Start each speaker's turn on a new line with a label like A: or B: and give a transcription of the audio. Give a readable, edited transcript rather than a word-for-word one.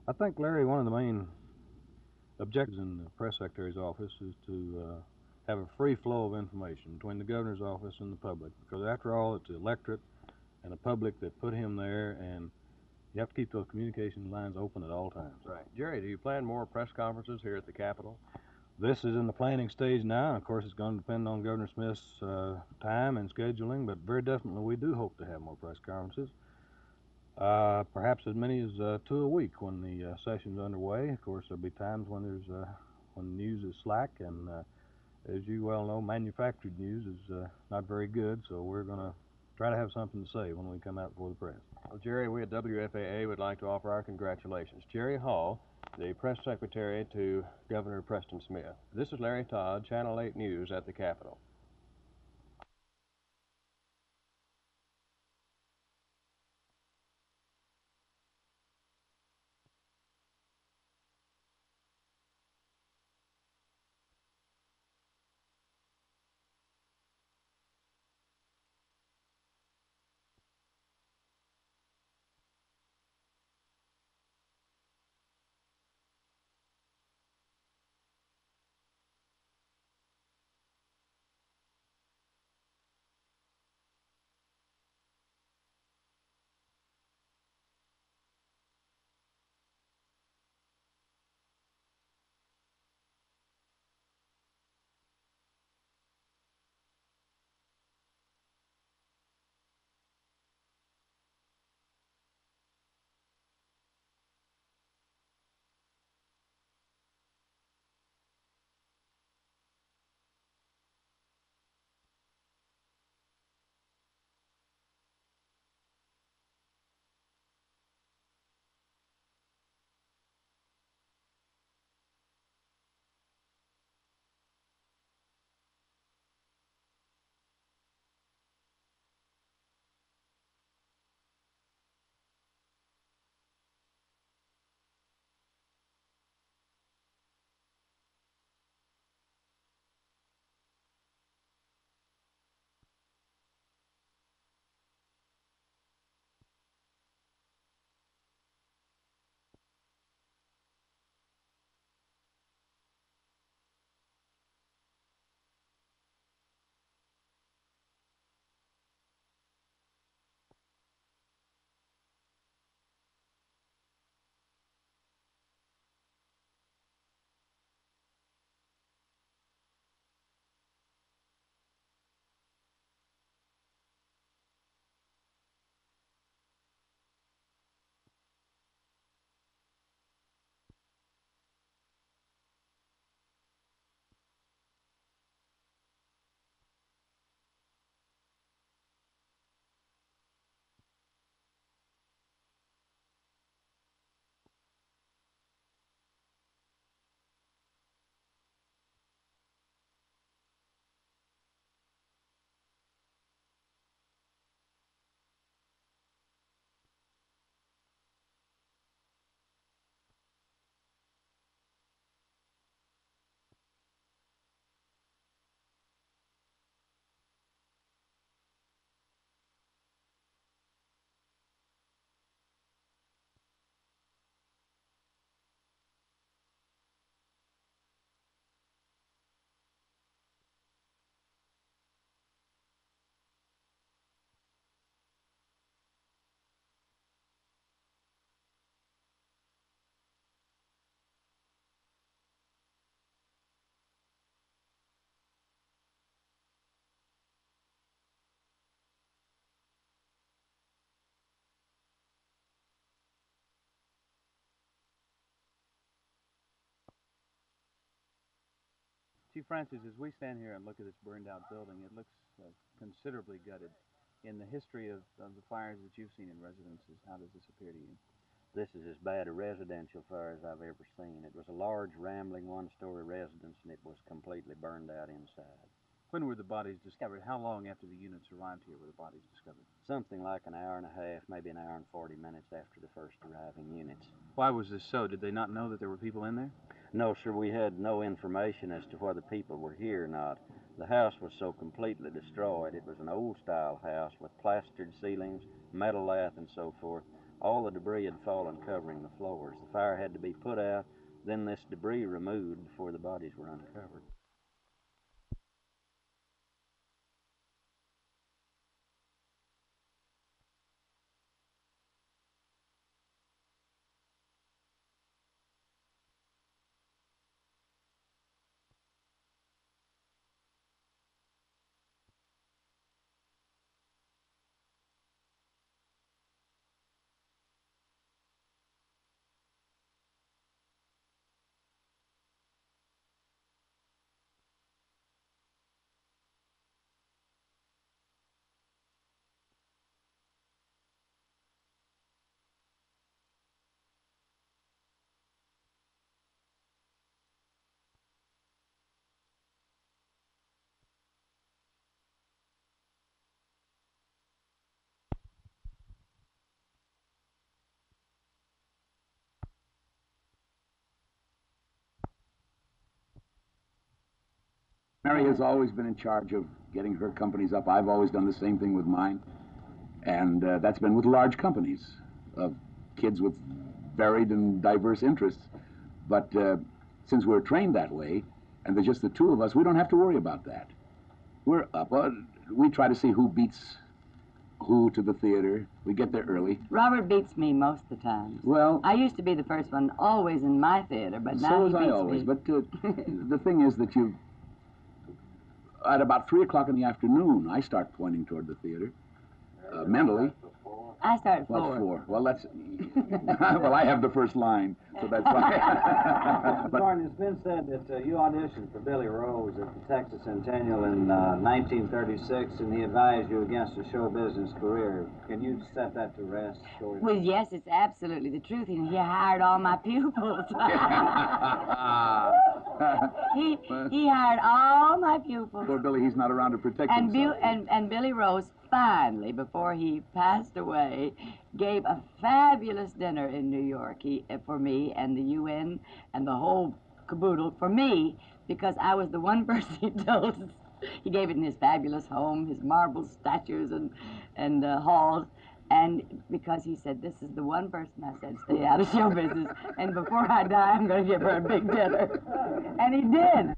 A: I think, Larry, one of the main objectives in the press secretary's office is to have a free flow of information between the governor's office and the public, because after all, it's the electorate and the public that put him there, and you have to keep those communication lines open at all times.
B: Right. Jerry, do you plan more press conferences here at the Capitol?
A: This is in the planning stage now. Of course, it's going to depend on Governor Smith's time and scheduling, but very definitely we do hope to have more press conferences. Perhaps as many as two a week when the session's underway. Of course, there'll be times when when news is slack, and as you well know, manufactured news is not very good. So we're going to try to have something to say when we come out before the press.
B: Well, Jerry, we at WFAA would like to offer our congratulations. Jerry Hall, the press secretary to Governor Preston Smith. This is Larry Todd, Channel 8 News at the Capitol.
C: Chief Francis, as we stand here and look at this burned out building, it looks considerably gutted. In the history of the fires that you've seen in residences, how does this appear to you?
D: This is as bad a residential fire as I've ever seen. It was a large, rambling one-story residence, and it was completely burned out inside.
C: When were the bodies discovered? How long after the units arrived here were the bodies discovered?
D: Something like an hour and a half, maybe an hour and 40 minutes after the first arriving units.
C: Why was this so? Did they not know that there were people in there?
D: No, sir, we had no information as to whether people were here or not. The house was so completely destroyed. It was an old-style house with plastered ceilings, metal lath, and so forth. all the debris had fallen covering the floors. The fire had to be put out, then this debris removed before the bodies were uncovered.
E: Mary has always been in charge of getting her companies up. I've always done the same thing with mine. And that's been with large companies of kids with varied and diverse interests. But since we're trained that way, and there's just the two of us, we don't have to worry about that. We're up. We try to see who beats who to the theater. We get there early.
F: Robert beats me most of the time.
E: Well,
F: I used to be the first one always in my theater, but now
E: so
F: he
E: was
F: beats
E: I always.
F: me.
E: But the thing is that at about 3 o'clock in the afternoon, I start pointing toward the theater mentally.
F: I start at
E: Well,
F: 4.
E: 4. Well, that's well, I have the first line, so that's why. But
G: Thorne, it's been said that you auditioned for Billy Rose at the Texas Centennial in 1936, and he advised you against a show business career. Can you set that to rest?
F: Well, yes, it's absolutely the truth. And he hired all my pupils. he hired all my pupils.
E: Poor Billy, he's not around to protect
F: And,
E: himself.
F: and Billy Rose finally, before he passed away, gave a fabulous dinner in New York for me and the UN and the whole caboodle for me, because I was the one person he told. He gave it in his fabulous home, his marble statues and halls. And because he said, this is the one person, I said, stay out of show business. And before I die, I'm going to give her a big dinner. And he did.